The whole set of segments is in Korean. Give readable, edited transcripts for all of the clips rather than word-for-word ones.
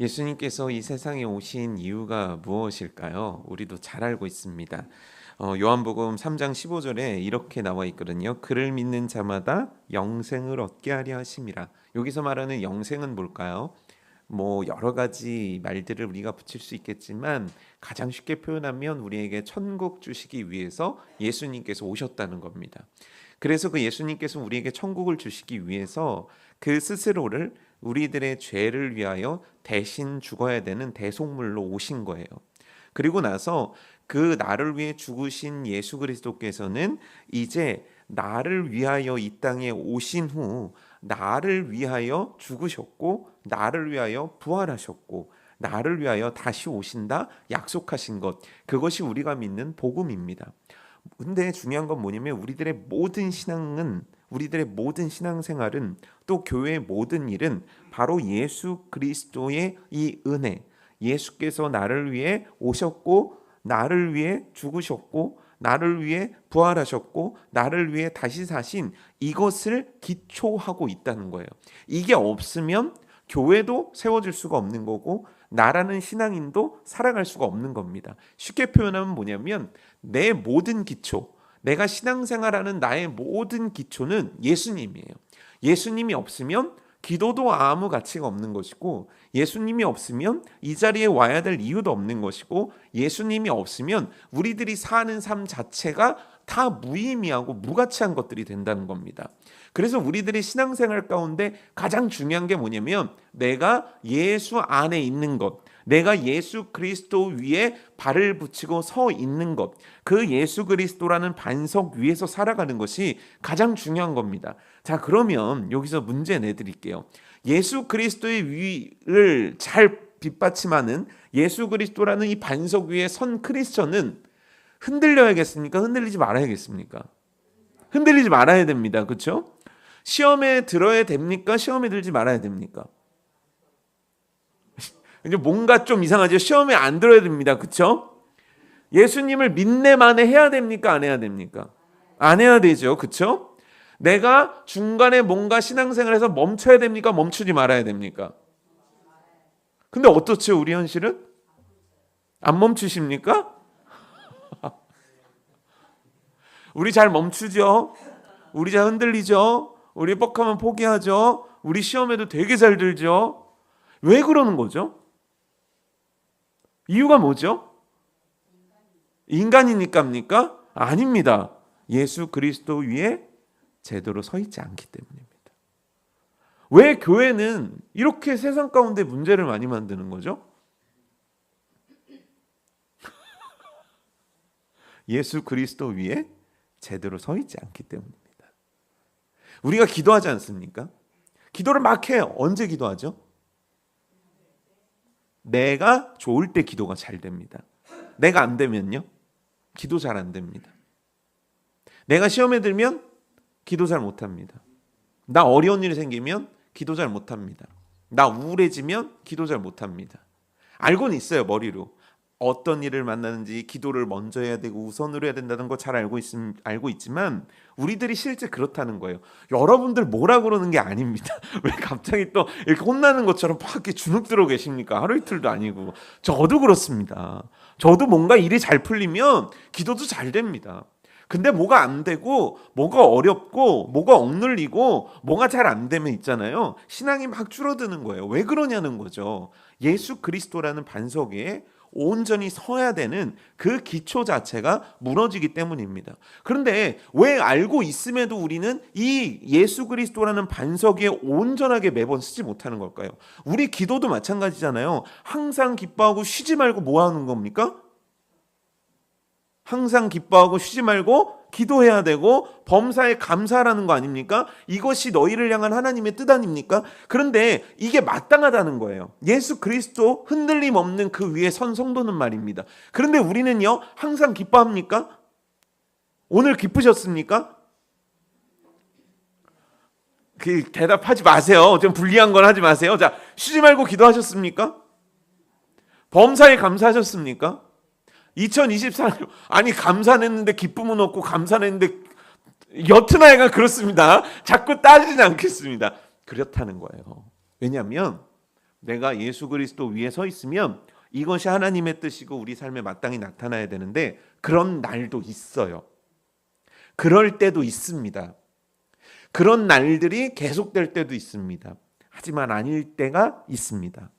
예수님께서 이 세상에 오신 이유가 무엇일까요? 우리도 잘 알고 있습니다. 요한복음 3장 15절에 이렇게 나와 있거든요. 그를 믿는 자마다 영생을 얻게 하려 하심이라. 여기서 말하는 영생은 뭘까요? 여러 가지 말들을 우리가 붙일 수 있겠지만 가장 쉽게 표현하면 우리에게 천국 주시기 위해서 예수님께서 오셨다는 겁니다. 그래서 그 예수님께서 우리에게 천국을 주시기 위해서 그 스스로를 우리들의 죄를 위하여 대신 죽어야 되는 대속물로 오신 거예요. 그리고 나서 그 나를 위해 죽으신 예수 그리스도께서는 이제 나를 위하여 이 땅에 오신 후 나를 위하여 죽으셨고 나를 위하여 부활하셨고 나를 위하여 다시 오신다 약속하신 것, 그것이 우리가 믿는 복음입니다. 근데 중요한 건 뭐냐면 우리들의 모든 신앙생활은 또 교회의 모든 일은 바로 예수 그리스도의 이 은혜, 예수께서 나를 위해 오셨고 나를 위해 죽으셨고 나를 위해 부활하셨고 나를 위해 다시 사신 이것을 기초하고 있다는 거예요. 이게 없으면 교회도 세워질 수가 없는 거고 나라는 신앙인도 살아갈 수가 없는 겁니다. 쉽게 표현하면 뭐냐면 내 모든 기초, 내가 신앙생활하는 나의 모든 기초는 예수님이에요. 예수님이 없으면 기도도 아무 가치가 없는 것이고, 예수님이 없으면 이 자리에 와야 될 이유도 없는 것이고, 예수님이 없으면 우리들이 사는 삶 자체가 다 무의미하고 무가치한 것들이 된다는 겁니다. 그래서 우리들의 신앙생활 가운데 가장 중요한 게 뭐냐면 내가 예수 안에 있는 것, 내가 예수 그리스도 위에 발을 붙이고 서 있는 것, 그 예수 그리스도라는 반석 위에서 살아가는 것이 가장 중요한 겁니다. 자, 그러면 여기서 문제 내드릴게요. 예수 그리스도의 위를 잘 뒷받침하는 예수 그리스도라는 이 반석 위에 선 크리스천은 흔들려야겠습니까? 흔들리지 말아야겠습니까? 흔들리지 말아야 됩니다. 그렇죠? 시험에 들어야 됩니까? 시험에 들지 말아야 됩니까? 이제 뭔가 좀 이상하죠. 시험에 안 들어야 됩니다. 그렇죠? 예수님을 믿네만에 해야 됩니까? 안 해야 됩니까? 안 해야 되죠. 그렇죠? 내가 중간에 뭔가 신앙생활에서 멈춰야 됩니까? 멈추지 말아야 됩니까? 근데 어떻죠? 우리 현실은? 안 멈추십니까? 우리 잘 멈추죠? 우리 잘 흔들리죠? 우리 뻑하면 포기하죠? 우리 시험에도 되게 잘 들죠? 왜 그러는 거죠? 이유가 뭐죠? 인간이니까입니까? 아닙니다. 예수 그리스도 위에 제대로 서 있지 않기 때문입니다. 왜 교회는 이렇게 세상 가운데 문제를 많이 만드는 거죠? 예수 그리스도 위에 제대로 서 있지 않기 때문입니다. 우리가 기도하지 않습니까? 기도를 막 해요. 언제 기도하죠? 내가 좋을 때 기도가 잘 됩니다. 내가 안 되면요? 기도 잘 안 됩니다. 내가 시험에 들면 기도 잘 못합니다. 나 어려운 일이 생기면 기도 잘 못합니다. 나 우울해지면 기도 잘 못합니다. 알고는 있어요, 머리로. 어떤 일을 만나는지 기도를 먼저 해야 되고 우선으로 해야 된다는 거 잘 알고 있지만 우리들이 실제 그렇다는 거예요. 여러분들 뭐라 그러는 게 아닙니다. 왜 갑자기 또 이렇게 혼나는 것처럼 막 이렇게 주눅 들어 계십니까? 하루 이틀도 아니고. 저도 그렇습니다. 저도 뭔가 일이 잘 풀리면 기도도 잘 됩니다. 근데 뭐가 안 되고 뭐가 어렵고 뭐가 억눌리고 뭐가 잘 안 되면 있잖아요. 신앙이 막 줄어드는 거예요. 왜 그러냐는 거죠. 예수 그리스도라는 반석 위에 온전히 서야 되는 그 기초 자체가 무너지기 때문입니다. 그런데 왜 알고 있음에도 우리는 이 예수 그리스도라는 반석 위에 온전하게 매번 쓰지 못하는 걸까요? 우리 기도도 마찬가지잖아요. 항상 기뻐하고 쉬지 말고 뭐 하는 겁니까? 항상 기뻐하고 쉬지 말고 기도해야 되고 범사에 감사하라는 거 아닙니까? 이것이 너희를 향한 하나님의 뜻 아닙니까? 그런데 이게 마땅하다는 거예요. 예수 그리스도 흔들림 없는 그 위에 선 성도는 말입니다. 그런데 우리는요, 항상 기뻐합니까? 오늘 기쁘셨습니까? 그 대답하지 마세요. 좀 불리한 건 하지 마세요. 자, 쉬지 말고 기도하셨습니까? 범사에 감사하셨습니까? 2024년 아니 감사했는데 기쁨은 없고 감사했는데 여튼 하여간 그렇습니다. 자꾸 따지진 않겠습니다. 그렇다는 거예요. 왜냐하면 내가 예수 그리스도 위에 서 있으면 이것이 하나님의 뜻이고 우리 삶에 마땅히 나타나야 되는데 그런 날도 있어요. 그럴 때도 있습니다. 그런 날들이 계속될 때도 있습니다. 하지만 아닐 때가 있습니다.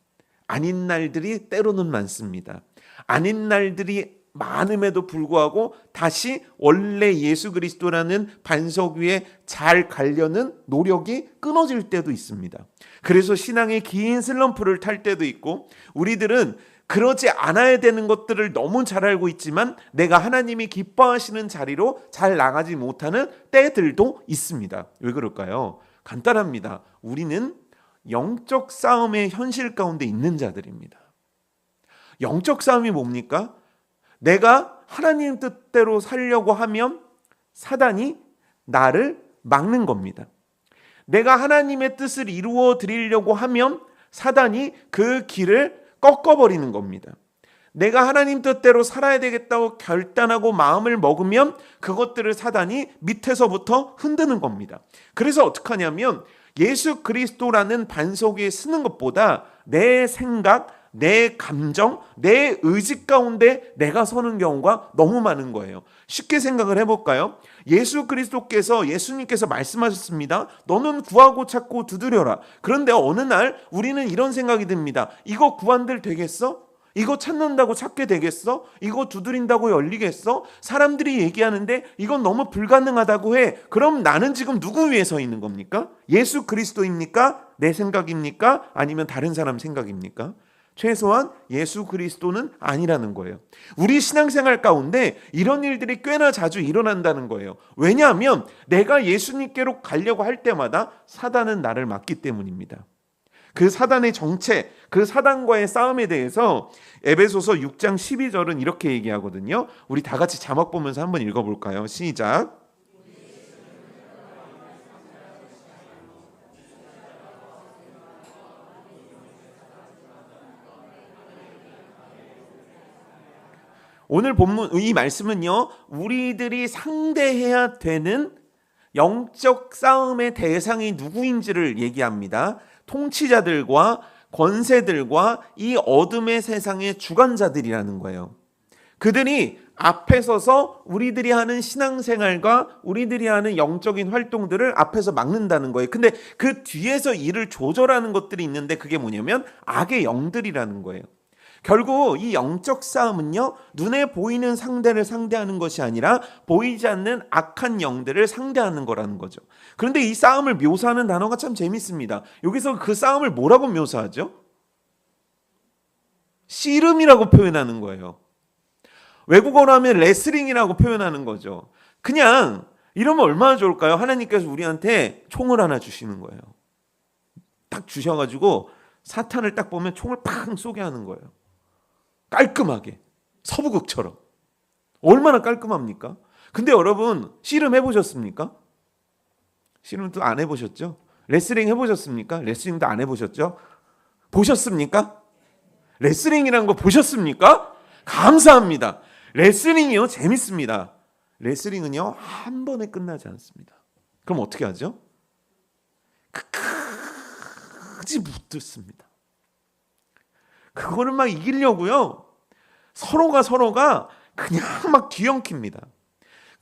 아닌 날들이 때로는 많습니다. 아닌 날들이 많음에도 불구하고 다시 원래 예수 그리스도라는 반석 위에 잘 가려는 노력이 끊어질 때도 있습니다. 그래서 신앙의 긴 슬럼프를 탈 때도 있고, 우리들은 그러지 않아야 되는 것들을 너무 잘 알고 있지만 내가 하나님이 기뻐하시는 자리로 잘 나가지 못하는 때들도 있습니다. 왜 그럴까요? 간단합니다. 우리는 영적 싸움의 현실 가운데 있는 자들입니다. 영적 싸움이 뭡니까? 내가 하나님 뜻대로 살려고 하면 사단이 나를 막는 겁니다. 내가 하나님의 뜻을 이루어 드리려고 하면 사단이 그 길을 꺾어버리는 겁니다. 내가 하나님 뜻대로 살아야 되겠다고 결단하고 마음을 먹으면 그것들을 사단이 밑에서부터 흔드는 겁니다. 그래서 어떻게 하냐면 예수 그리스도라는 반석 위에 서는 것보다 내 생각, 내 감정, 내 의지 가운데 내가 서는 경우가 너무 많은 거예요. 쉽게 생각을 해볼까요? 예수님께서 말씀하셨습니다. 너는 구하고 찾고 두드려라. 그런데 어느 날 우리는 이런 생각이 듭니다. 이거 구한들 되겠어? 이거 찾는다고 찾게 되겠어? 이거 두드린다고 열리겠어? 사람들이 얘기하는데 이건 너무 불가능하다고 해. 그럼 나는 지금 누구 위에 서 있는 겁니까? 예수 그리스도입니까? 내 생각입니까? 아니면 다른 사람 생각입니까? 최소한 예수 그리스도는 아니라는 거예요. 우리 신앙생활 가운데 이런 일들이 꽤나 자주 일어난다는 거예요. 왜냐하면 내가 예수님께로 가려고 할 때마다 사단은 나를 막기 때문입니다. 그 사단의 정체, 그 사단과의 싸움에 대해서 에베소서 6장 12절은 이렇게 얘기하거든요. 우리 다 같이 자막 보면서 한번 읽어볼까요? 시작. 오늘 본문 이 말씀은요, 우리들이 상대해야 되는 영적 싸움의 대상이 누구인지를 얘기합니다. 통치자들과 권세들과 이 어둠의 세상의 주관자들이라는 거예요. 그들이 앞에 서서 우리들이 하는 신앙생활과 우리들이 하는 영적인 활동들을 앞에서 막는다는 거예요. 근데 그 뒤에서 일을 조절하는 것들이 있는데 그게 뭐냐면 악의 영들이라는 거예요. 결국 이 영적 싸움은요, 눈에 보이는 상대를 상대하는 것이 아니라 보이지 않는 악한 영들을 상대하는 거라는 거죠. 그런데 이 싸움을 묘사하는 단어가 참 재밌습니다. 여기서 그 싸움을 뭐라고 묘사하죠? 씨름이라고 표현하는 거예요. 외국어로 하면 레슬링이라고 표현하는 거죠. 그냥 이러면 얼마나 좋을까요? 하나님께서 우리한테 총을 하나 주시는 거예요. 딱 주셔가지고 사탄을 딱 보면 총을 팍 쏘게 하는 거예요. 깔끔하게, 서부극처럼. 얼마나 깔끔합니까? 근데 여러분, 씨름 해보셨습니까? 씨름도 안 해보셨죠? 레슬링 해보셨습니까? 레슬링도 안 해보셨죠? 보셨습니까? 레슬링이라는 거 보셨습니까? 감사합니다. 레슬링이요, 재밌습니다. 레슬링은요, 한 번에 끝나지 않습니다. 그럼 어떻게 하죠? 끝까지 붙습니다. 그거를 막 이기려고요, 서로가 그냥 막 뒤엉킵니다.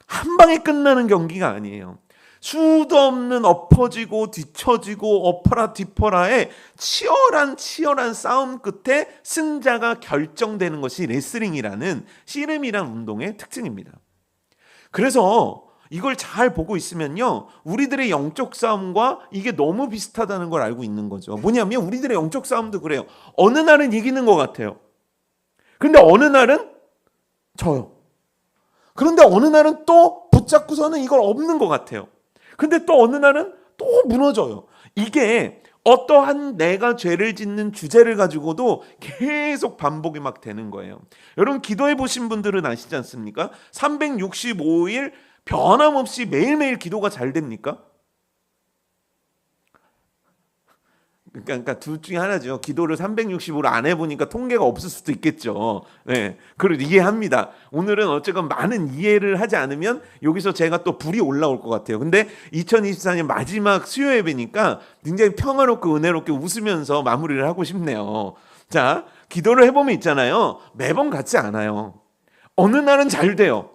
한 방에 끝나는 경기가 아니에요. 수도 없는 엎어지고 뒤처지고 엎어라 뒤퍼라의 치열한 싸움 끝에 승자가 결정되는 것이 레슬링이라는 씨름이라는 운동의 특징입니다. 그래서 이걸 잘 보고 있으면요, 우리들의 영적 싸움과 이게 너무 비슷하다는 걸 알고 있는 거죠. 뭐냐면 우리들의 영적 싸움도 그래요. 어느 날은 이기는 것 같아요. 그런데 어느 날은 져요. 그런데 어느 날은 또 붙잡고서는 이걸 없는 것 같아요. 근데 또 어느 날은 또 무너져요. 이게 어떠한 내가 죄를 짓는 주제를 가지고도 계속 반복이 막 되는 거예요. 여러분, 기도해 보신 분들은 아시지 않습니까? 365일 변함없이 매일매일 기도가 잘 됩니까? 그러니까 둘 중에 하나죠. 기도를 365를 안 해보니까 통계가 없을 수도 있겠죠. 네, 그걸 이해합니다. 오늘은 어쨌건 많은 이해를 하지 않으면 여기서 제가 또 불이 올라올 것 같아요. 근데 2024년 마지막 수요 예배니까 굉장히 평화롭고 은혜롭게 웃으면서 마무리를 하고 싶네요. 자, 기도를 해보면 있잖아요. 매번 같지 않아요. 어느 날은 잘 돼요.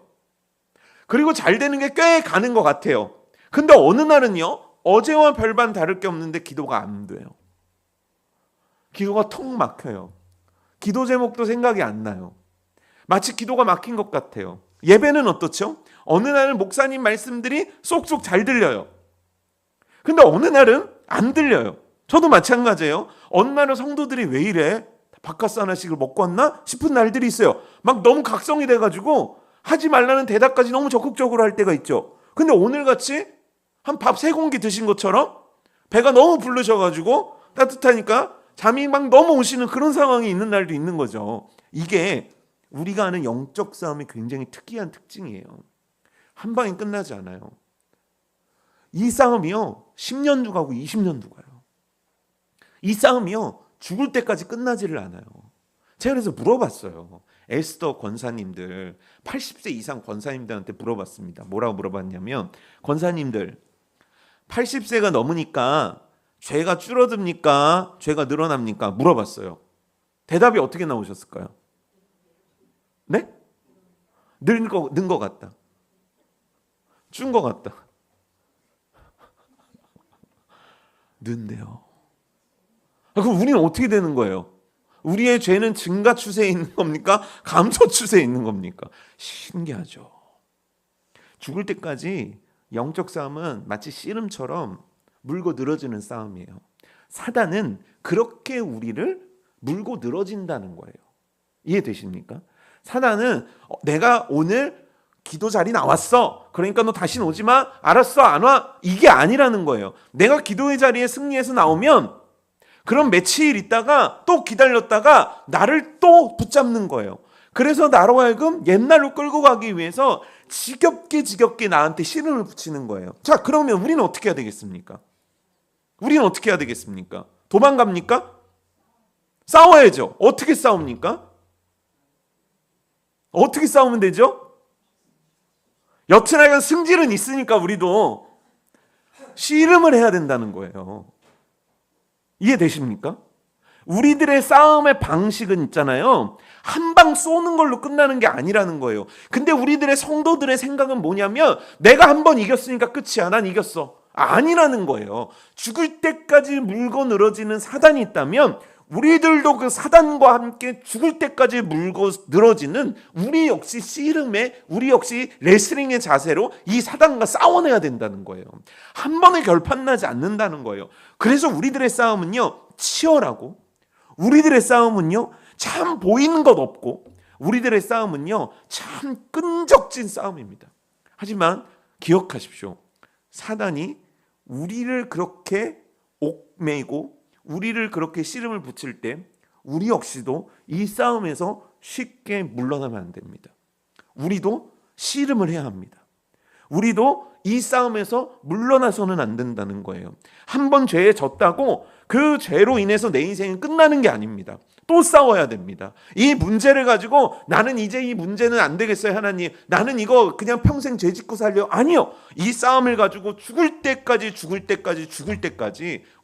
그리고 잘 되는 게 꽤 가는 것 같아요. 근데 어느 날은요, 어제와 별반 다를 게 없는데 기도가 안 돼요. 기도가 턱 막혀요. 기도 제목도 생각이 안 나요. 마치 기도가 막힌 것 같아요. 예배는 어떻죠? 어느 날은 목사님 말씀들이 쏙쏙 잘 들려요. 근데 어느 날은 안 들려요. 저도 마찬가지예요. 어느 날은 성도들이 왜 이래? 바카스 하나씩을 먹고 왔나? 싶은 날들이 있어요. 막 너무 각성이 돼가지고 하지 말라는 대답까지 너무 적극적으로 할 때가 있죠. 근데 오늘같이 한 밥 3공기 드신 것처럼 배가 너무 부르셔가지고 따뜻하니까 잠이 막 너무 오시는 그런 상황이 있는 날도 있는 거죠. 이게 우리가 아는 영적 싸움이 굉장히 특이한 특징이에요. 한 방에 끝나지 않아요. 이 싸움이요, 10년도 가고 20년도 가요. 이 싸움이요, 죽을 때까지 끝나지를 않아요. 제가 그래서 물어봤어요. 에스더 권사님들, 80세 이상 권사님들한테 물어봤습니다. 뭐라고 물어봤냐면, 권사님들 80세가 넘으니까 죄가 줄어듭니까? 죄가 늘어납니까? 물어봤어요. 대답이 어떻게 나오셨을까요? 네? 는 것 같다. 준 것 같다. 는데요. 그럼 우리는 어떻게 되는 거예요? 우리의 죄는 증가 추세에 있는 겁니까? 감소 추세에 있는 겁니까? 신기하죠. 죽을 때까지 영적 싸움은 마치 씨름처럼 물고 늘어지는 싸움이에요. 사단은 그렇게 우리를 물고 늘어진다는 거예요. 이해되십니까? 사단은 내가 오늘 기도 자리 나왔어. 그러니까 너 다시는 오지 마. 알았어, 안 와. 이게 아니라는 거예요. 내가 기도의 자리에 승리해서 나오면 그럼 며칠 있다가 또 기다렸다가 나를 또 붙잡는 거예요. 그래서 나로 하여금 옛날로 끌고 가기 위해서 지겹게 나한테 씨름을 붙이는 거예요. 자, 그러면 우리는 어떻게 해야 되겠습니까? 우리는 어떻게 해야 되겠습니까? 도망갑니까? 싸워야죠. 어떻게 싸웁니까? 어떻게 싸우면 되죠? 여튼하여간 승질은 있으니까 우리도 씨름을 해야 된다는 거예요. 이해되십니까? 우리들의 싸움의 방식은 있잖아요. 한 방 쏘는 걸로 끝나는 게 아니라는 거예요. 근데 우리들의 성도들의 생각은 뭐냐면 내가 한 번 이겼으니까 끝이야. 난 이겼어. 아니라는 거예요. 죽을 때까지 물고 늘어지는 사단이 있다면 우리들도 그 사단과 함께 죽을 때까지 물고 늘어지는 우리 역시 씨름에 우리 역시 레슬링의 자세로 이 사단과 싸워내야 된다는 거예요. 한 번에 결판나지 않는다는 거예요. 그래서 우리들의 싸움은요, 치열하고 우리들의 싸움은요, 참 보이는 것 없고 우리들의 싸움은요, 참 끈적진 싸움입니다. 하지만 기억하십시오. 사단이 우리를 그렇게 옥매이고 우리를 그렇게 씨름을 붙일 때 우리 역시도 이 싸움에서 쉽게 물러나면 안 됩니다. 우리도 씨름을 해야 합니다. 우리도 이 싸움에서 물러나서는 안 된다는 거예요. 한 번 죄에 졌다고 그 죄로 인해서 내 인생은 끝나는 게 아닙니다. 또 싸워야 됩니다. 이 문제를 가지고 나는 이제 이 문제는 안 되겠어요, 하나님. 나는 이거 그냥 평생 죄 짓고 살려. 아니요. 이 싸움을 가지고 죽을 때까지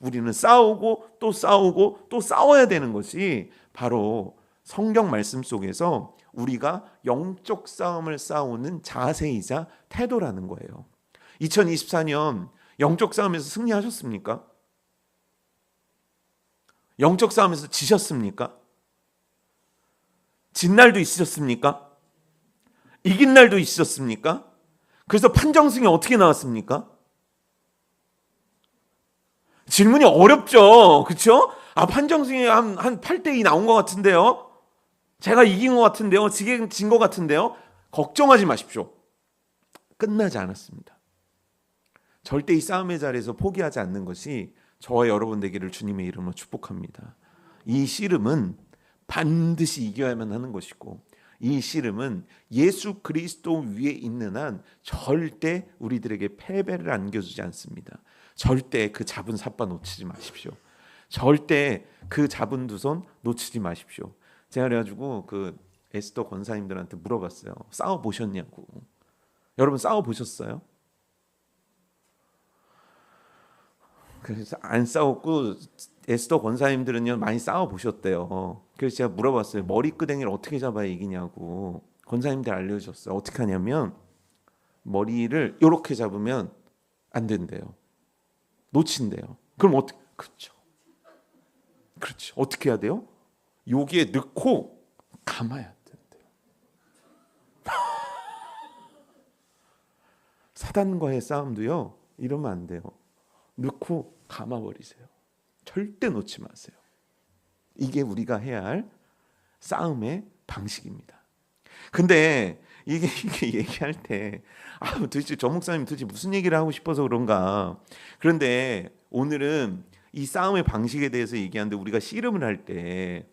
우리는 싸우고 또 싸워야 되는 것이 바로 성경 말씀 속에서 우리가 영적 싸움을 싸우는 자세이자 태도라는 거예요. 2024년 영적 싸움에서 승리하셨습니까? 영적 싸움에서 지셨습니까? 진 날도 있으셨습니까? 이긴 날도 있으셨습니까? 그래서 판정승이 어떻게 나왔습니까? 질문이 어렵죠. 그렇죠? 판정승이 한 8대2 나온 것 같은데요. 제가 이긴 것 같은데요. 진 것 같은데요. 걱정하지 마십시오. 끝나지 않았습니다. 절대 이 싸움의 자리에서 포기하지 않는 것이 저와 여러분 되기를 주님의 이름으로 축복합니다. 이 씨름은 반드시 이겨야만 하는 것이고 이 씨름은 예수 그리스도 위에 있는 한 절대 우리들에게 패배를 안겨주지 않습니다. 절대 그 잡은 삿바 놓치지 마십시오. 절대 그 잡은 두 손 놓치지 마십시오. 제가 그래가지고 그 에스더 권사님들한테 물어봤어요. 싸워 보셨냐고. 여러분 싸워 보셨어요? 그래서 안 싸웠고 에스더 권사님들은요 많이 싸워 보셨대요. 그래서 제가 물어봤어요. 머리끄댕이를 어떻게 잡아야 이기냐고. 권사님들 알려주셨어요. 어떻게 하냐면 머리를 이렇게 잡으면 안 된대요. 놓친대요. 그럼 어떻게? 그렇죠. 어떻게 해야 돼요? 여기에 넣고 감아야 된대요. 사단과의 싸움도요 이러면 안 돼요. 넣고 감아버리세요. 절대 놓지 마세요. 이게 우리가 해야 할 싸움의 방식입니다. 근데 이게 얘기할 때 도대체 저 목사님 도대체 무슨 얘기를 하고 싶어서 그런가. 그런데 오늘은 이 싸움의 방식에 대해서 얘기하는데 우리가 씨름을 할 때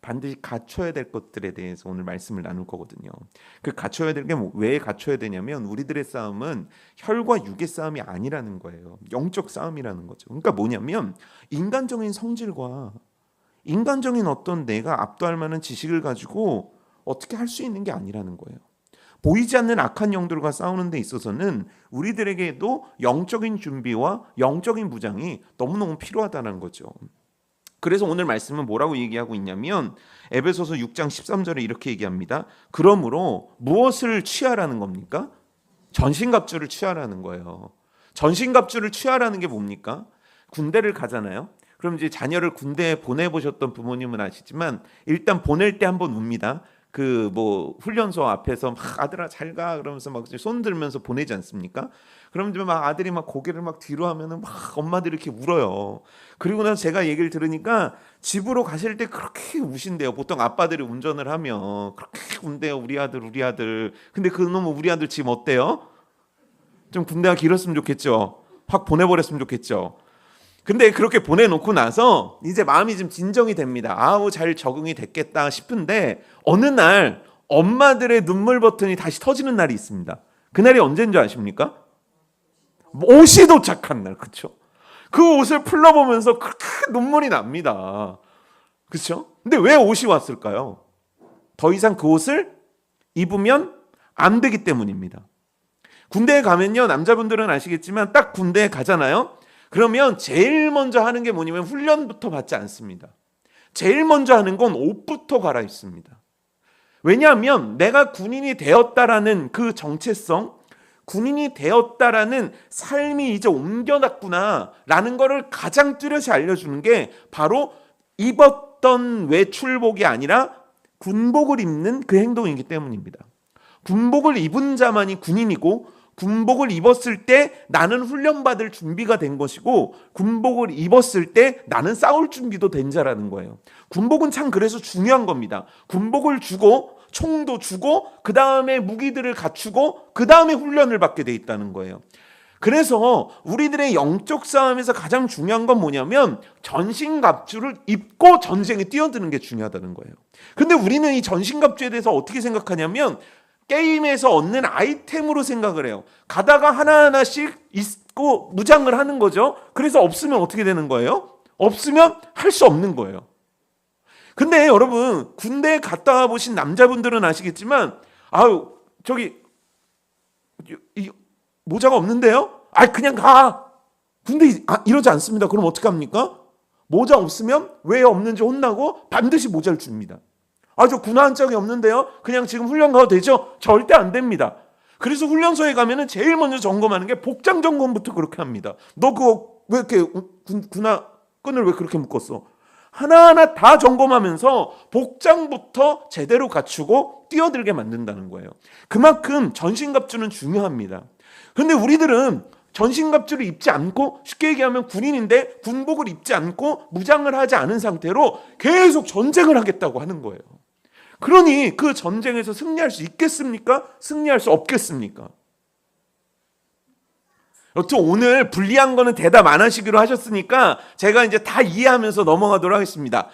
반드시 갖춰야 될 것들에 대해서 오늘 말씀을 나눌 거거든요. 그 갖춰야 될 게 왜 갖춰야 되냐면 우리들의 싸움은 혈과 육의 싸움이 아니라는 거예요. 영적 싸움이라는 거죠. 그러니까 뭐냐면 인간적인 성질과 인간적인 어떤 내가 압도할 만한 지식을 가지고 어떻게 할 수 있는 게 아니라는 거예요. 보이지 않는 악한 영들과 싸우는 데 있어서는 우리들에게도 영적인 준비와 영적인 무장이 너무너무 필요하다는 거죠. 그래서 오늘 말씀은 뭐라고 얘기하고 있냐면 에베소서 6장 13절에 이렇게 얘기합니다. 그러므로 무엇을 취하라는 겁니까? 전신갑주를 취하라는 거예요. 전신갑주를 취하라는 게 뭡니까? 군대를 가잖아요. 그럼 이제 자녀를 군대에 보내보셨던 부모님은 아시지만 일단 보낼 때 한번 웁니다. 그 뭐 훈련소 앞에서 막 아들아 잘 가 그러면서 막 손 들면서 보내지 않습니까? 그럼 이제 막 아들이 막 고개를 막 뒤로 하면은 막 엄마들이 이렇게 울어요. 그리고 나서 제가 얘기를 들으니까 집으로 가실 때 그렇게 우신대요. 보통 아빠들이 운전을 하면 그렇게 운대요. 우리 아들. 근데 그놈은 우리 아들 지금 어때요? 좀 군대가 길었으면 좋겠죠. 확 보내버렸으면 좋겠죠. 근데 그렇게 보내놓고 나서 이제 마음이 좀 진정이 됩니다. 잘 적응이 됐겠다 싶은데 어느 날 엄마들의 눈물 버튼이 다시 터지는 날이 있습니다. 그날이 언제인 줄 아십니까? 옷이 도착한 날, 그렇죠? 그 옷을 풀러보면서 그렇게 눈물이 납니다. 그렇죠? 근데 왜 옷이 왔을까요? 더 이상 그 옷을 입으면 안 되기 때문입니다. 군대에 가면요, 남자분들은 아시겠지만 딱 군대에 가잖아요. 그러면 제일 먼저 하는 게 뭐냐면 훈련부터 받지 않습니다. 제일 먼저 하는 건 옷부터 갈아입습니다. 왜냐하면 내가 군인이 되었다라는 그 정체성, 군인이 되었다라는 삶이 이제 옮겨났구나라는 거를 가장 뚜렷이 알려주는 게 바로 입었던 외출복이 아니라 군복을 입는 그 행동이기 때문입니다. 군복을 입은 자만이 군인이고 군복을 입었을 때 나는 훈련받을 준비가 된 것이고 군복을 입었을 때 나는 싸울 준비도 된 자라는 거예요. 군복은 참 그래서 중요한 겁니다. 군복을 주고 총도 주고 그 다음에 무기들을 갖추고 그 다음에 훈련을 받게 돼 있다는 거예요. 그래서 우리들의 영적 싸움에서 가장 중요한 건 뭐냐면 전신갑주를 입고 전쟁에 뛰어드는 게 중요하다는 거예요. 근데 우리는 이 전신갑주에 대해서 어떻게 생각하냐면 게임에서 얻는 아이템으로 생각을 해요. 가다가 하나하나씩 있고 무장을 하는 거죠. 그래서 없으면 어떻게 되는 거예요? 없으면 할 수 없는 거예요. 근데 여러분 군대에 갔다 와 보신 남자분들은 아시겠지만 저기 이 모자가 없는데요? 그냥 가. 군대 이러지 않습니다. 그럼 어떻게 합니까? 모자 없으면 왜 없는지 혼나고 반드시 모자를 줍니다. 저 군화 한 짝이 없는데요? 그냥 지금 훈련 가도 되죠? 절대 안 됩니다. 그래서 훈련소에 가면은 제일 먼저 점검하는 게 복장 점검부터 그렇게 합니다. 너 그거 왜 이렇게 군화 끈을 왜 그렇게 묶었어? 하나하나 다 점검하면서 복장부터 제대로 갖추고 뛰어들게 만든다는 거예요. 그만큼 전신갑주는 중요합니다. 그런데 우리들은 전신갑주를 입지 않고 쉽게 얘기하면 군인인데 군복을 입지 않고 무장을 하지 않은 상태로 계속 전쟁을 하겠다고 하는 거예요. 그러니 그 전쟁에서 승리할 수 있겠습니까? 승리할 수 없겠습니까? 여튼 오늘 불리한 거는 대답 안 하시기로 하셨으니까 제가 이제 다 이해하면서 넘어가도록 하겠습니다.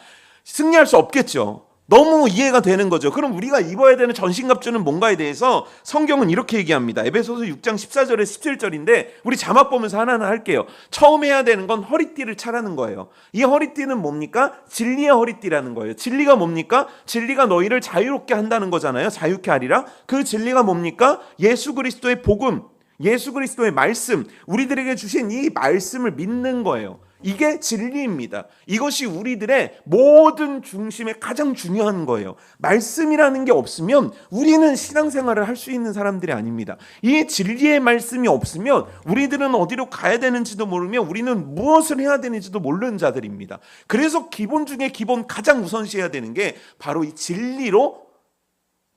승리할 수 없겠죠. 너무 이해가 되는 거죠. 그럼 우리가 입어야 되는 전신갑주는 뭔가에 대해서 성경은 이렇게 얘기합니다. 에베소서 6장 14절에 17절인데 우리 자막 보면서 하나하나 할게요. 처음 해야 되는 건 허리띠를 차라는 거예요. 이 허리띠는 뭡니까? 진리의 허리띠라는 거예요. 진리가 뭡니까? 진리가 너희를 자유롭게 한다는 거잖아요. 자유케 하리라. 그 진리가 뭡니까? 예수 그리스도의 복음, 예수 그리스도의 말씀, 우리들에게 주신 이 말씀을 믿는 거예요. 이게 진리입니다. 이것이 우리들의 모든 중심에 가장 중요한 거예요. 말씀이라는 게 없으면 우리는 신앙생활을 할 수 있는 사람들이 아닙니다. 이 진리의 말씀이 없으면 우리들은 어디로 가야 되는지도 모르며 우리는 무엇을 해야 되는지도 모르는 자들입니다. 그래서 기본 중에 기본, 가장 우선시해야 되는 게 바로 이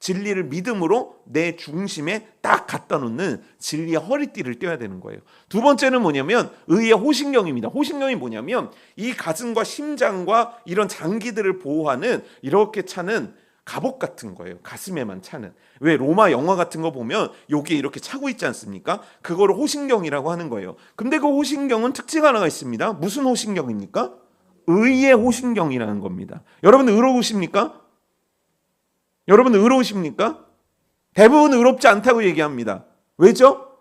진리를 믿음으로 내 중심에 딱 갖다 놓는 진리의 허리띠를 떼야 되는 거예요. 두 번째는 뭐냐면 의의 호신경입니다. 호신경이 뭐냐면 이 가슴과 심장과 이런 장기들을 보호하는 이렇게 차는 갑옷 같은 거예요. 가슴에만 차는. 왜 로마 영화 같은 거 보면 여기에 이렇게 차고 있지 않습니까? 그거를 호신경이라고 하는 거예요. 근데 그 호신경은 특징 하나가 있습니다. 무슨 호신경입니까? 의의 호신경이라는 겁니다. 여러분 의로우십니까? 여러분 의로우십니까? 대부분 의롭지 않다고 얘기합니다. 왜죠?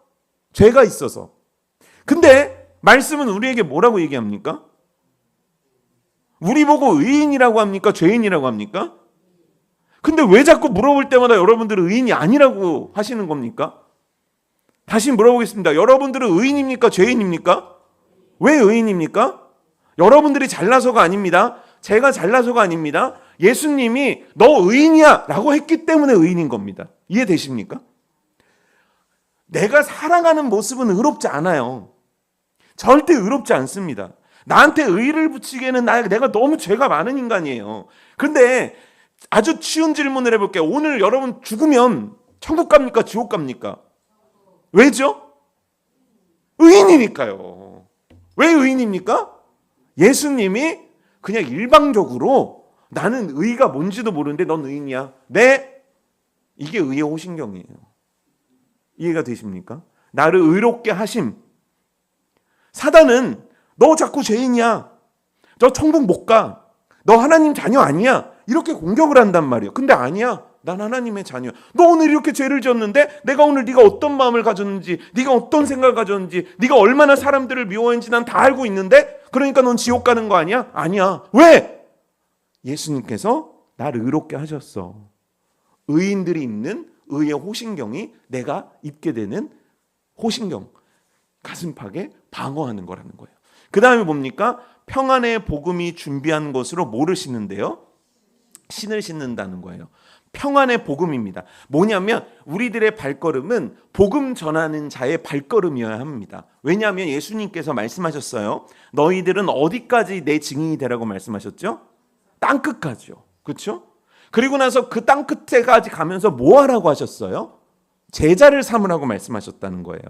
죄가 있어서. 근데 말씀은 우리에게 뭐라고 얘기합니까? 우리 보고 의인이라고 합니까? 죄인이라고 합니까? 근데 왜 자꾸 물어볼 때마다 여러분들은 의인이 아니라고 하시는 겁니까? 다시 물어보겠습니다. 여러분들은 의인입니까? 죄인입니까? 왜 의인입니까? 여러분들이 잘나서가 아닙니다. 제가 잘나서가 아닙니다. 예수님이 너 의인이야 라고 했기 때문에 의인인 겁니다. 이해되십니까? 내가 살아가는 모습은 의롭지 않아요. 절대 의롭지 않습니다. 나한테 의를 붙이기에는 내가 너무 죄가 많은 인간이에요. 근데 아주 쉬운 질문을 해볼게요. 오늘 여러분 죽으면 천국 갑니까? 지옥 갑니까? 왜죠? 의인이니까요. 왜 의인입니까? 예수님이 그냥 일방적으로 나는 의가 뭔지도 모르는데 넌 의인이야. 네? 이게 의의 호신경이에요. 이해가 되십니까? 나를 의롭게 하심. 사단은 너 자꾸 죄인이야. 너 천국 못 가. 너 하나님 자녀 아니야. 이렇게 공격을 한단 말이에요. 근데 아니야. 난 하나님의 자녀야. 너 오늘 이렇게 죄를 지었는데 내가 오늘 네가 어떤 마음을 가졌는지, 네가 어떤 생각을 가졌는지, 네가 얼마나 사람들을 미워했는지 난 다 알고 있는데 그러니까 넌 지옥 가는 거 아니야? 아니야. 왜? 예수님께서 나를 의롭게 하셨어. 의인들이 입는 의의 호신경이 내가 입게 되는 호신경, 가슴팍에 방어하는 거라는 거예요. 그 다음에 뭡니까? 평안의 복음이 준비한 것으로 뭐를 신는데요? 신을 신는다는 거예요. 평안의 복음입니다. 뭐냐면 우리들의 발걸음은 복음 전하는 자의 발걸음이어야 합니다. 왜냐하면 예수님께서 말씀하셨어요. 너희들은 어디까지 내 증인이 되라고 말씀하셨죠? 땅끝까지요. 그렇죠? 그리고 나서 그 땅끝에까지 가면서 뭐 하라고 하셨어요? 제자를 삼으라고 말씀하셨다는 거예요.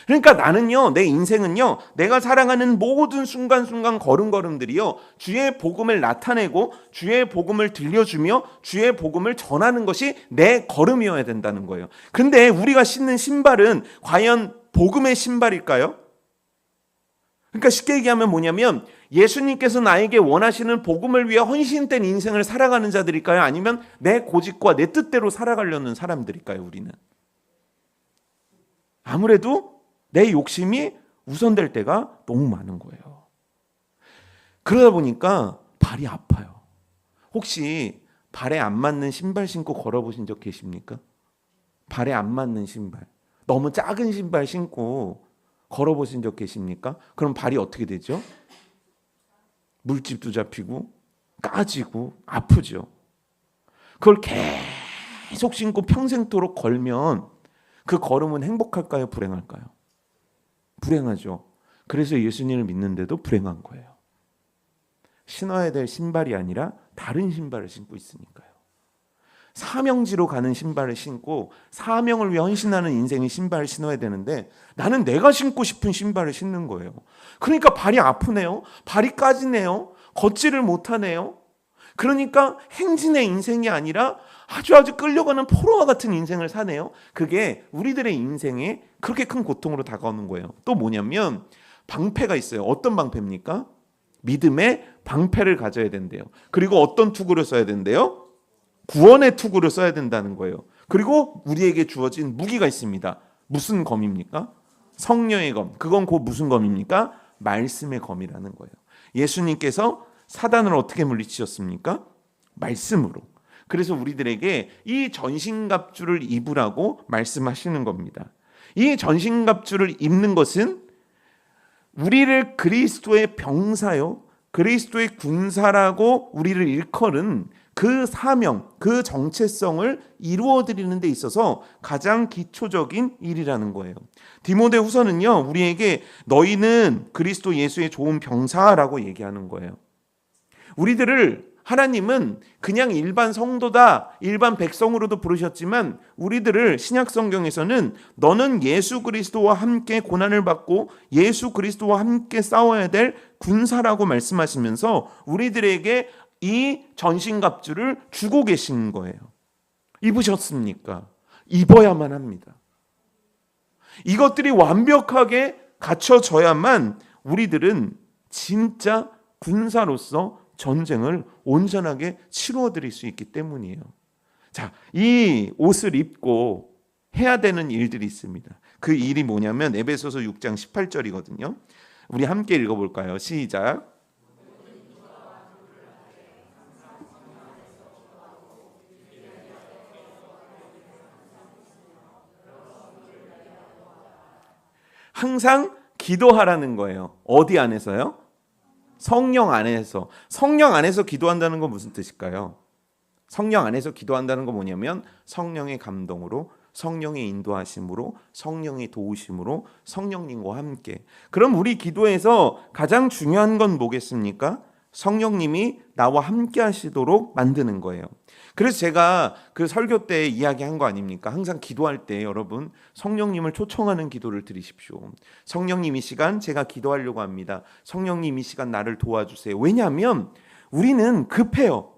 그러니까 나는요, 내 인생은요, 내가 살아가는 모든 순간순간 걸음걸음들이요, 주의 복음을 나타내고 주의 복음을 들려주며 주의 복음을 전하는 것이 내 걸음이어야 된다는 거예요. 근데 우리가 신는 신발은 과연 복음의 신발일까요? 그러니까 쉽게 얘기하면 뭐냐면 예수님께서 나에게 원하시는 복음을 위해 헌신된 인생을 살아가는 자들일까요? 아니면 내 고집과 내 뜻대로 살아가려는 사람들일까요? 우리는 아무래도 내 욕심이 우선될 때가 너무 많은 거예요. 그러다 보니까 발이 아파요. 혹시 발에 안 맞는 신발 신고 걸어보신 적 계십니까? 발에 안 맞는 신발, 너무 작은 신발 신고 걸어보신 적 계십니까? 그럼 발이 어떻게 되죠? 물집도 잡히고 까지고 아프죠. 그걸 계속 신고 평생토록 걸면 그 걸음은 행복할까요? 불행할까요? 불행하죠. 그래서 예수님을 믿는데도 불행한 거예요. 신어야 될 신발이 아니라 다른 신발을 신고 있으니까요. 사명지로 가는 신발을 신고 사명을 위해 헌신하는 인생의 신발을 신어야 되는데 나는 내가 신고 싶은 신발을 신는 거예요. 그러니까 발이 아프네요. 발이 까지네요. 걷지를 못하네요. 그러니까 행진의 인생이 아니라 아주 끌려가는 포로와 같은 인생을 사네요. 그게 우리들의 인생에 그렇게 큰 고통으로 다가오는 거예요. 또 뭐냐면 방패가 있어요. 어떤 방패입니까? 믿음의 방패를 가져야 된대요. 그리고 어떤 투구를 써야 된대요? 구원의 투구를 써야 된다는 거예요. 그리고 우리에게 주어진 무기가 있습니다. 무슨 검입니까? 성령의 검. 그건 곧 무슨 검입니까? 말씀의 검이라는 거예요. 예수님께서 사단을 어떻게 물리치셨습니까? 말씀으로. 그래서 우리들에게 이 전신갑주를 입으라고 말씀하시는 겁니다. 이 전신갑주를 입는 것은 우리를 그리스도의 병사요, 그리스도의 군사라고 우리를 일컬은 그 사명, 그 정체성을 이루어드리는 데 있어서 가장 기초적인 일이라는 거예요. 디모데후서는요, 우리에게 너희는 그리스도 예수의 좋은 병사라고 얘기하는 거예요. 우리들을 하나님은 그냥 일반 성도다, 일반 백성으로도 부르셨지만 우리들을 신약 성경에서는 너는 예수 그리스도와 함께 고난을 받고 예수 그리스도와 함께 싸워야 될 군사라고 말씀하시면서 우리들에게 이 전신갑주를 주고 계신 거예요. 입으셨습니까? 입어야만 합니다. 이것들이 완벽하게 갖춰져야만 우리들은 진짜 군사로서 전쟁을 온전하게 치루어 드릴 수 있기 때문이에요. 자, 이 옷을 입고 해야 되는 일들이 있습니다. 그 일이 뭐냐면 에베소서 6장 18절이거든요. 우리 함께 읽어볼까요? 시작. 항상 기도하라는 거예요. 어디 안에서요? 성령 안에서. 성령 안에서 기도한다는 건 무슨 뜻일까요? 성령 안에서 기도한다는 건 뭐냐면 성령의 감동으로, 성령의 인도하심으로, 성령의 도우심으로, 성령님과 함께. 그럼 우리 기도에서 가장 중요한 건 뭐겠습니까? 성령님이 나와 함께 하시도록 만드는 거예요. 그래서 제가 그 설교 때 이야기한 거 아닙니까? 항상 기도할 때 여러분 성령님을 초청하는 기도를 드리십시오. 성령님 이 시간 제가 기도하려고 합니다. 성령님 이 시간 나를 도와주세요. 왜냐하면 우리는 급해요.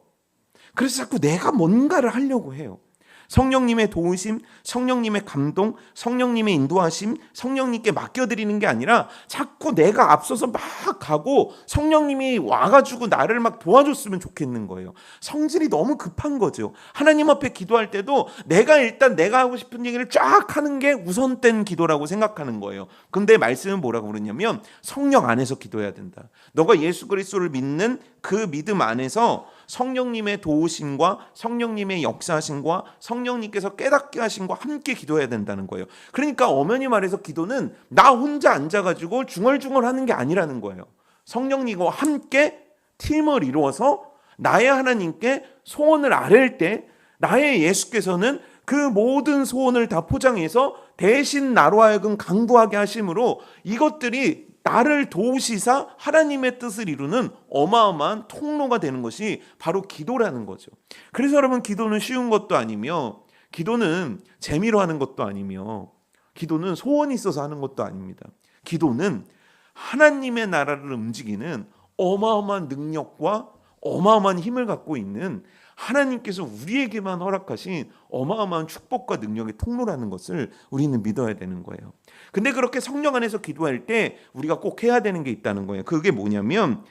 그래서 자꾸 내가 뭔가를 하려고 해요. 성령님의 도우심, 성령님의 감동, 성령님의 인도하심, 성령님께 맡겨드리는 게 아니라 자꾸 내가 앞서서 막 가고 성령님이 와가지고 나를 막 도와줬으면 좋겠는 거예요. 성질이 너무 급한 거죠. 하나님 앞에 기도할 때도 내가 일단 내가 하고 싶은 얘기를 쫙 하는 게 우선된 기도라고 생각하는 거예요. 근데 말씀은 뭐라고 그러냐면 성령 안에서 기도해야 된다. 너가 예수 그리스도를 믿는 그 믿음 안에서 성령님의 도우심과 성령님의 역사하심과 성령님께서 깨닫게 하심과 함께 기도해야 된다는 거예요. 그러니까 엄연히 말해서 기도는 나 혼자 앉아가지고 중얼중얼 하는 게 아니라는 거예요. 성령님과 함께 팀을 이루어서 나의 하나님께 소원을 아뢰을 때 나의 예수께서는 그 모든 소원을 다 포장해서 대신 나로 하여금 강구하게 하심으로 이것들이 나를 도우시사 하나님의 뜻을 이루는 어마어마한 통로가 되는 것이 바로 기도라는 거죠. 그래서 여러분 기도는 쉬운 것도 아니며 기도는 재미로 하는 것도 아니며 기도는 소원이 있어서 하는 것도 아닙니다. 기도는 하나님의 나라를 움직이는 어마어마한 능력과 어마어마한 힘을 갖고 있는 하나님께서 우리에게만 허락하신 어마어마한 축복과 능력의 통로라는 것을 우리는 믿어야 되는 거예요. 근데 그렇게 성령 안에서 기도할 때 우리가 꼭 해야 되는 게 있다는 거예요. 그게 뭐냐면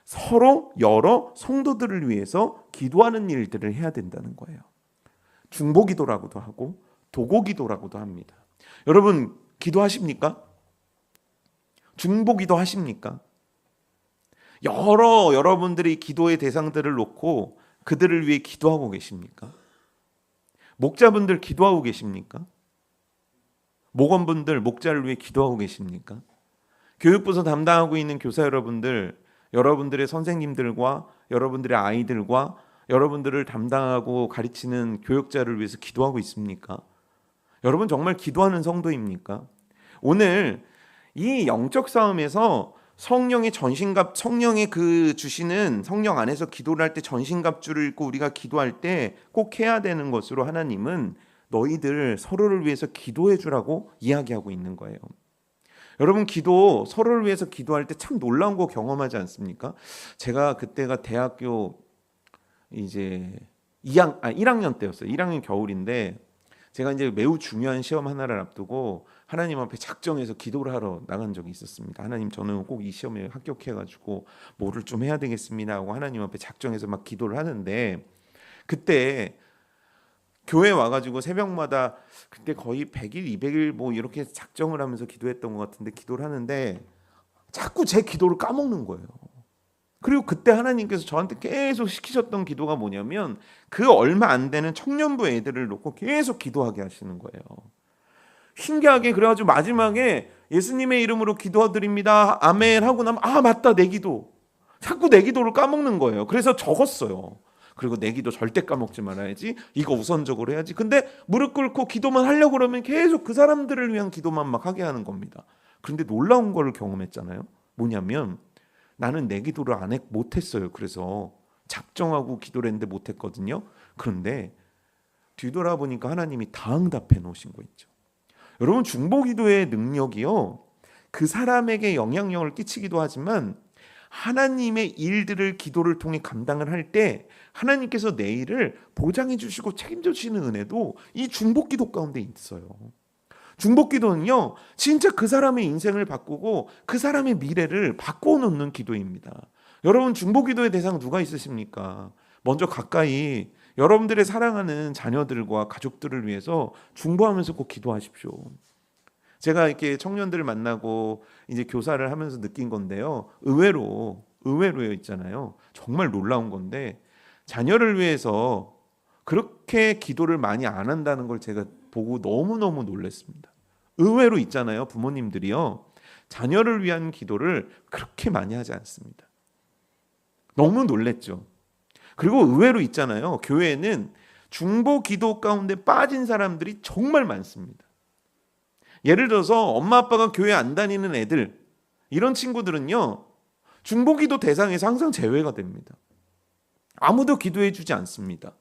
서로 여러 성도들을 위해서 기도하는 일들을 해야 된다는 거예요. 중보기도라고도 하고 도고기도라고도 합니다. 여러분 기도하십니까? 중보기도 하십니까? 여러분들이 기도의 대상들을 놓고 그들을 위해 기도하고 계십니까? 목자분들 기도하고 계십니까? 목원분들 목자를 위해 기도하고 계십니까? 교육부서 담당하고 있는 교사 여러분들, 여러분들의 선생님들과 여러분들의 아이들과 여러분들을 담당하고 가르치는 교육자를 위해서 기도하고 있습니까? 여러분 정말 기도하는 성도입니까? 오늘 이 영적 싸움에서 성령의 전신갑, 성령의 그 주시는 성령 안에서 기도를 할 때 전신갑주를 입고 우리가 기도할 때 꼭 해야 되는 것으로 하나님은 너희들 서로를 위해서 기도해 주라고 이야기하고 있는 거예요. 여러분 기도 서로를 위해서 기도할 때 참 놀라운 거 경험하지 않습니까? 제가 그때가 대학교 이제 1학년 때였어요. 1학년 겨울인데 제가 이제 매우 중요한 시험 하나를 앞두고 하나님 앞에 작정해서 기도를 하러 나간 적이 있었습니다. 하나님 저는 꼭 이 시험에 합격해가지고 뭐를 좀 해야 되겠습니다 하고 하나님 앞에 작정해서 막 기도를 하는데 그때 교회 와가지고 새벽마다 그때 거의 100일, 200일 뭐 이렇게 작정을 하면서 기도했던 것 같은데 기도를 하는데 자꾸 제 기도를 까먹는 거예요. 그리고 그때 하나님께서 저한테 계속 시키셨던 기도가 뭐냐면 그 얼마 안 되는 청년부 애들을 놓고 계속 기도하게 하시는 거예요. 신기하게 그래가지고 마지막에 예수님의 이름으로 기도드립니다. 아멘 하고 나면 맞다 내 기도. 자꾸 내 기도를 까먹는 거예요. 그래서 적었어요. 그리고 내 기도 절대 까먹지 말아야지. 이거 우선적으로 해야지. 근데 무릎 꿇고 기도만 하려고 그러면 계속 그 사람들을 위한 기도만 막 하게 하는 겁니다. 그런데 놀라운 걸 경험했잖아요. 뭐냐면 나는 내 기도를 못했어요. 그래서 작정하고 기도를 했는데 못했거든요. 그런데 뒤돌아보니까 하나님이 다 응답해 놓으신 거 있죠. 여러분 중보기도의 능력이요. 그 사람에게 영향력을 끼치기도 하지만 하나님의 일들을 기도를 통해 감당을 할 때 하나님께서 내 일을 보장해 주시고 책임져 주시는 은혜도 이 중보기도 가운데 있어요. 중보기도는요. 진짜 그 사람의 인생을 바꾸고 그 사람의 미래를 바꿔 놓는 기도입니다. 여러분 중보기도의 대상 누가 있으십니까? 먼저 가까이 여러분들의 사랑하는 자녀들과 가족들을 위해서 중보하면서 꼭 기도하십시오. 제가 이렇게 청년들을 만나고 이제 교사를 하면서 느낀 건데요. 의외로 있잖아요. 정말 놀라운 건데 자녀를 위해서 그렇게 기도를 많이 안 한다는 걸 제가 보고 너무너무 놀랐습니다. 의외로 있잖아요. 부모님들이요. 자녀를 위한 기도를 그렇게 많이 하지 않습니다. 너무 놀랬죠. 그리고 의외로 있잖아요. 교회에는 중보 기도 가운데 빠진 사람들이 정말 많습니다. 예를 들어서 엄마 아빠가 교회 안 다니는 애들 이런 친구들은요. 중보 기도 대상에서 항상 제외가 됩니다. 아무도 기도해 주지 않습니다.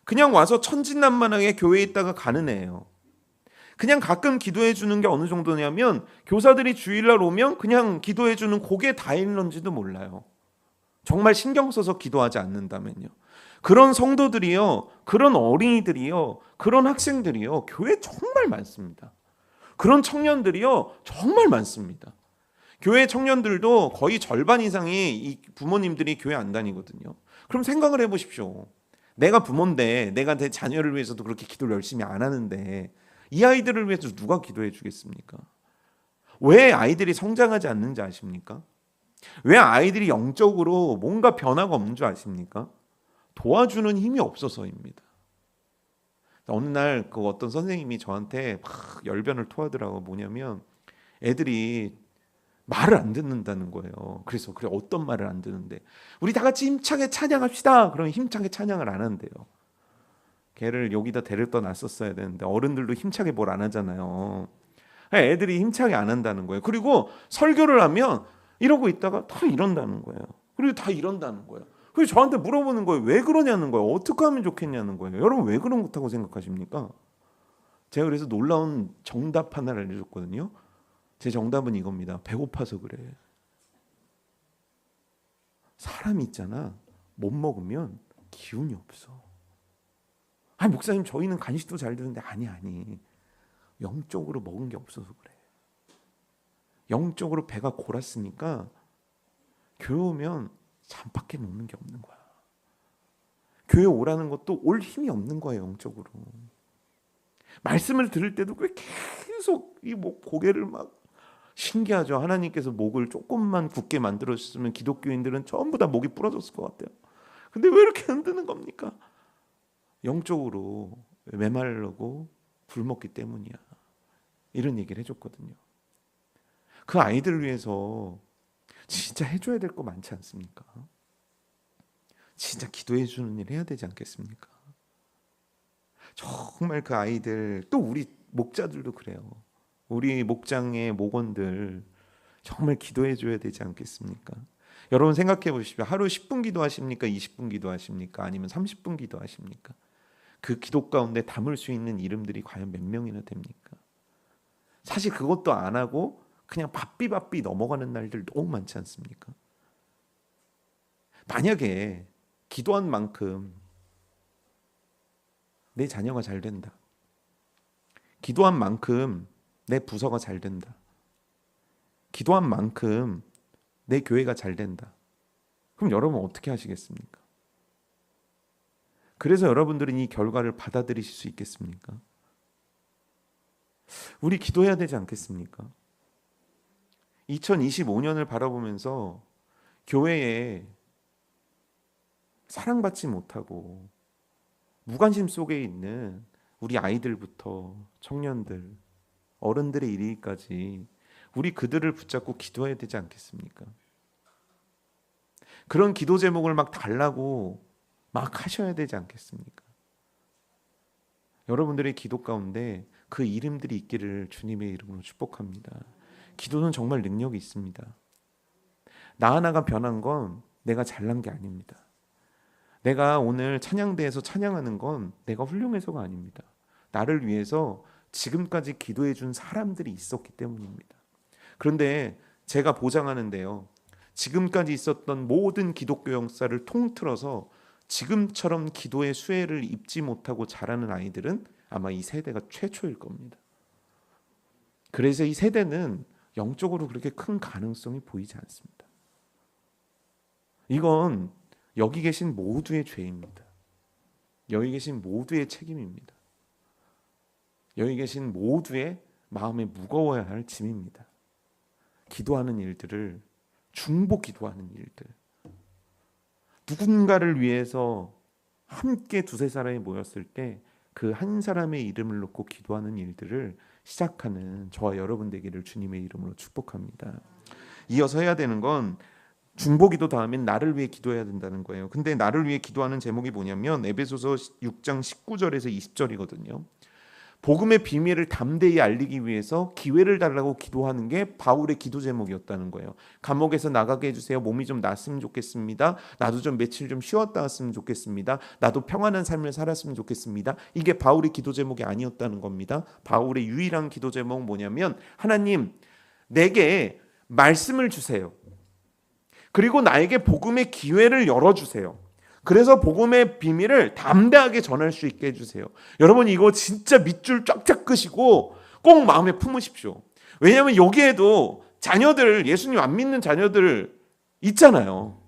그냥 와서 천진난만하게 교회에 있다가 가는 애예요. 그냥 가끔 기도해 주는 게 어느 정도냐면 교사들이 주일날 오면 그냥 기도해 주는 그게 다일런지도 몰라요. 정말 신경 써서 기도하지 않는다면요. 그런 성도들이요. 그런 어린이들이요. 그런 학생들이요. 교회에 정말 많습니다. 그런 청년들이요. 정말 많습니다. 교회 청년들도 거의 절반 이상이 이 부모님들이 교회 안 다니거든요. 그럼 생각을 해보십시오. 내가 부모인데 내가 내 자녀를 위해서도 그렇게 기도를 열심히 안 하는데 이 아이들을 위해서 누가 기도해 주겠습니까? 왜 아이들이 성장하지 않는지 아십니까? 왜 아이들이 영적으로 뭔가 변화가 없는 줄 아십니까? 도와주는 힘이 없어서입니다. 어느 날 그 어떤 선생님이 저한테 막 열변을 토하더라고. 뭐냐면 애들이 말을 안 듣는다는 거예요. 그래서 그래 어떤 말을 안 듣는데 우리 다 같이 힘차게 찬양합시다. 그러면 힘차게 찬양을 안 한대요. 걔를 여기다 데려다 놨었어야 되는데 어른들도 힘차게 뭘 안 하잖아요. 애들이 힘차게 안 한다는 거예요. 그리고 설교를 하면 이러고 있다가 다 이런다는 거예요. 그리고 다 이런다는 거예요. 그래서 저한테 물어보는 거예요. 왜 그러냐는 거예요. 어떻게 하면 좋겠냐는 거예요. 여러분 왜 그런 것다고 생각하십니까? 제가 그래서 놀라운 정답 하나를 알려줬거든요. 제 정답은 이겁니다. 배고파서 그래. 사람이 있잖아. 못 먹으면 기운이 없어. 아니 목사님 저희는 간식도 잘 드는데 아니. 영적으로 먹은 게 없어서 그래. 영적으로 배가 골았으니까 교회 오면 잠밖에 먹는 게 없는 거야. 교회 오라는 것도 올 힘이 없는 거예요. 영적으로. 말씀을 들을 때도 왜 계속 이 고개를 막 신기하죠. 하나님께서 목을 조금만 굳게 만들었으면 기독교인들은 전부 다 목이 부러졌을 것 같아요. 근데 왜 이렇게 흔드는 겁니까? 영적으로 메마르고 굶었기 때문이야. 이런 얘기를 해줬거든요. 그 아이들을 위해서 진짜 해줘야 될 거 많지 않습니까? 진짜 기도해 주는 일 해야 되지 않겠습니까? 정말 그 아이들 또 우리 목자들도 그래요. 우리 목장의 목원들 정말 기도해 줘야 되지 않겠습니까? 여러분 생각해 보십시오. 하루 10분 기도하십니까? 20분 기도하십니까? 아니면 30분 기도하십니까? 그 기도 가운데 담을 수 있는 이름들이 과연 몇 명이나 됩니까? 사실 그것도 안 하고 그냥 바삐 넘어가는 날들 너무 많지 않습니까? 만약에 기도한 만큼 내 자녀가 잘 된다. 기도한 만큼 내 부서가 잘 된다. 기도한 만큼 내 교회가 잘 된다. 그럼 여러분 어떻게 하시겠습니까? 그래서 여러분들은 이 결과를 받아들이실 수 있겠습니까? 우리 기도해야 되지 않겠습니까? 2025년을 바라보면서 교회에 사랑받지 못하고 무관심 속에 있는 우리 아이들부터 청년들, 어른들의 이르기까지 우리 그들을 붙잡고 기도해야 되지 않겠습니까? 그런 기도 제목을 막 달라고 막 하셔야 되지 않겠습니까? 여러분들의 기도 가운데 그 이름들이 있기를 주님의 이름으로 축복합니다. 기도는 정말 능력이 있습니다. 나 하나가 변한 건 내가 잘난 게 아닙니다. 내가 오늘 찬양대에서 찬양하는 건 내가 훌륭해서가 아닙니다. 나를 위해서 지금까지 기도해 준 사람들이 있었기 때문입니다. 그런데 제가 보장하는데요, 지금까지 있었던 모든 기독교 역사를 통틀어서 지금처럼 기도의 수혜를 입지 못하고 자라는 아이들은 아마 이 세대가 최초일 겁니다. 그래서 이 세대는 영적으로 그렇게 큰 가능성이 보이지 않습니다. 이건 여기 계신 모두의 죄입니다. 여기 계신 모두의 책임입니다. 여기 계신 모두의 마음에 무거워야 할 짐입니다. 기도하는 일들을, 중보 기도하는 일들, 누군가를 위해서 함께 두세 사람이 모였을 때 그 한 사람의 이름을 놓고 기도하는 일들을 시작하는 저와 여러분 되기를 주님의 이름으로 축복합니다. 이어서 해야 되는 건 중보기도 다음엔 나를 위해 기도해야 된다는 거예요. 근데 나를 위해 기도하는 제목이 뭐냐면 에베소서 6장 19절에서 20절이거든요. 복음의 비밀을 담대히 알리기 위해서 기회를 달라고 기도하는 게 바울의 기도 제목이었다는 거예요. 감옥에서 나가게 해주세요. 몸이 좀 낫으면 좋겠습니다. 나도 좀 며칠 좀 쉬었다 왔으면 좋겠습니다. 나도 평안한 삶을 살았으면 좋겠습니다. 이게 바울의 기도 제목이 아니었다는 겁니다. 바울의 유일한 기도 제목은 뭐냐면 하나님, 내게 말씀을 주세요. 그리고 나에게 복음의 기회를 열어주세요. 그래서 복음의 비밀을 담대하게 전할 수 있게 해주세요. 여러분, 이거 진짜 밑줄 쫙쫙 끄시고 꼭 마음에 품으십시오. 왜냐하면 여기에도 자녀들, 예수님 안 믿는 자녀들 있잖아요.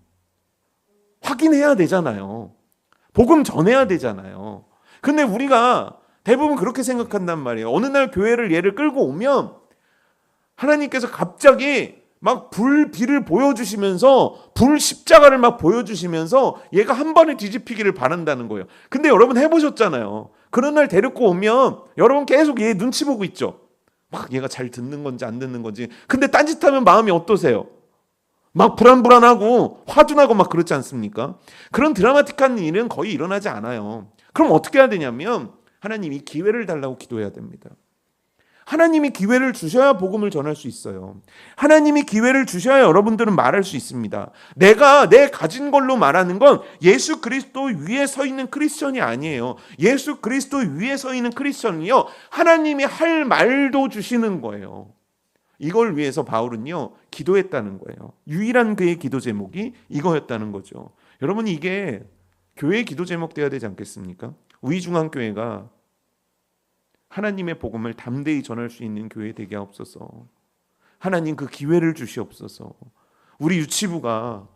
확인해야 되잖아요. 복음 전해야 되잖아요. 근데 우리가 대부분 그렇게 생각한단 말이에요. 어느 날 교회를 얘를 끌고 오면 하나님께서 갑자기 막 불비를 보여주시면서 불 십자가를 막 보여주시면서 얘가 한 번에 뒤집히기를 바란다는 거예요. 근데 여러분 해보셨잖아요. 그런 날 데리고 오면 여러분 계속 얘 눈치 보고 있죠. 막 얘가 잘 듣는 건지 안 듣는 건지. 근데 딴짓하면 마음이 어떠세요? 막 불안불안하고 화도 나고 막 그렇지 않습니까? 그런 드라마틱한 일은 거의 일어나지 않아요. 그럼 어떻게 해야 되냐면 하나님이 기회를 달라고 기도해야 됩니다. 하나님이 기회를 주셔야 복음을 전할 수 있어요. 하나님이 기회를 주셔야 여러분들은 말할 수 있습니다. 내가 내 가진 걸로 말하는 건 예수 그리스도 위에 서 있는 크리스천이 아니에요. 예수 그리스도 위에 서 있는 크리스천은요, 하나님이 할 말도 주시는 거예요. 이걸 위해서 바울은요 기도했다는 거예요. 유일한 그의 기도 제목이 이거였다는 거죠. 여러분, 이게 교회의 기도 제목 되어야 되지 않겠습니까? 우리 중앙교회가 하나님의 복음을 담대히 전할 수 있는 교회 되게 하옵소서. 하나님 그 기회를 주시옵소서. 우리 유치부가,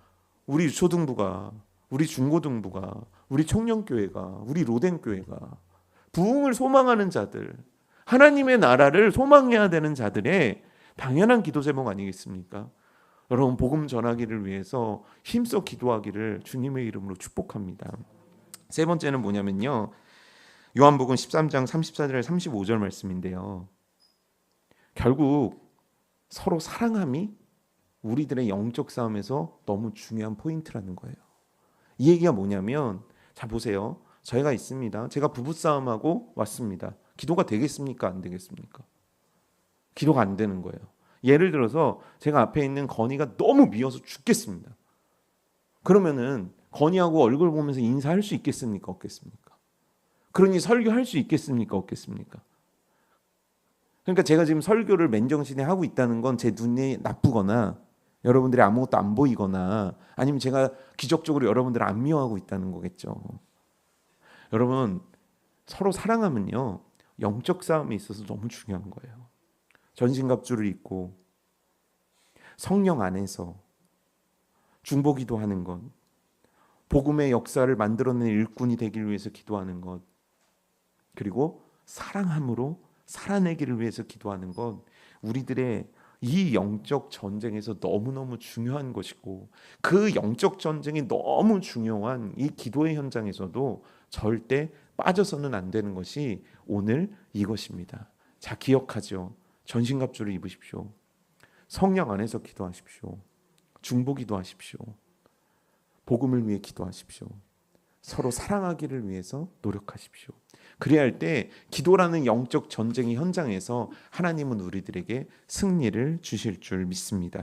우리 유초등부가, 우리 중고등부가, 우리 청년교회가, 우리 로댕교회가 부흥을 소망하는 자들, 하나님의 나라를 소망해야 되는 자들의 당연한 기도 제목 아니겠습니까? 여러분, 복음 전하기를 위해서 힘써 기도하기를 주님의 이름으로 축복합니다. 세 번째는 뭐냐면요, 요한복음 13장 34절 35절 말씀인데요, 결국 서로 사랑함이 우리들의 영적 싸움에서 너무 중요한 포인트라는 거예요. 이 얘기가 뭐냐면, 자 보세요, 저희가 있습니다. 제가 부부싸움하고 왔습니다. 기도가 되겠습니까? 안 되겠습니까? 기도가 안 되는 거예요. 예를 들어서 제가 앞에 있는 건이가 너무 미워서 죽겠습니다. 그러면은 건이하고 얼굴 보면서 인사할 수 있겠습니까? 없겠습니까? 그러니 설교할 수 있겠습니까? 없겠습니까? 그러니까 제가 지금 설교를 맨정신에 하고 있다는 건 제 눈이 나쁘거나 여러분들이 아무것도 안 보이거나 아니면 제가 기적적으로 여러분들을 안 미워하고 있다는 거겠죠. 여러분, 서로 사랑하면요 영적 싸움에 있어서 너무 중요한 거예요. 전신갑주를 입고 성령 안에서 중보기도 하는 건, 복음의 역사를 만들어낸 일꾼이 되기 위해서 기도하는 것, 그리고 사랑함으로 살아내기를 위해서 기도하는 것, 우리들의 이 영적 전쟁에서 너무너무 중요한 것이고, 그 영적 전쟁이 너무 중요한 이 기도의 현장에서도 절대 빠져서는 안 되는 것이 오늘 이것입니다. 자, 기억하죠. 전신갑주를 입으십시오. 성령 안에서 기도하십시오. 중보 기도하십시오. 복음을 위해 기도하십시오. 서로 사랑하기를 위해서 노력하십시오. 그래야 할 때 기도라는 영적 전쟁의 현장에서 하나님은 우리들에게 승리를 주실 줄 믿습니다.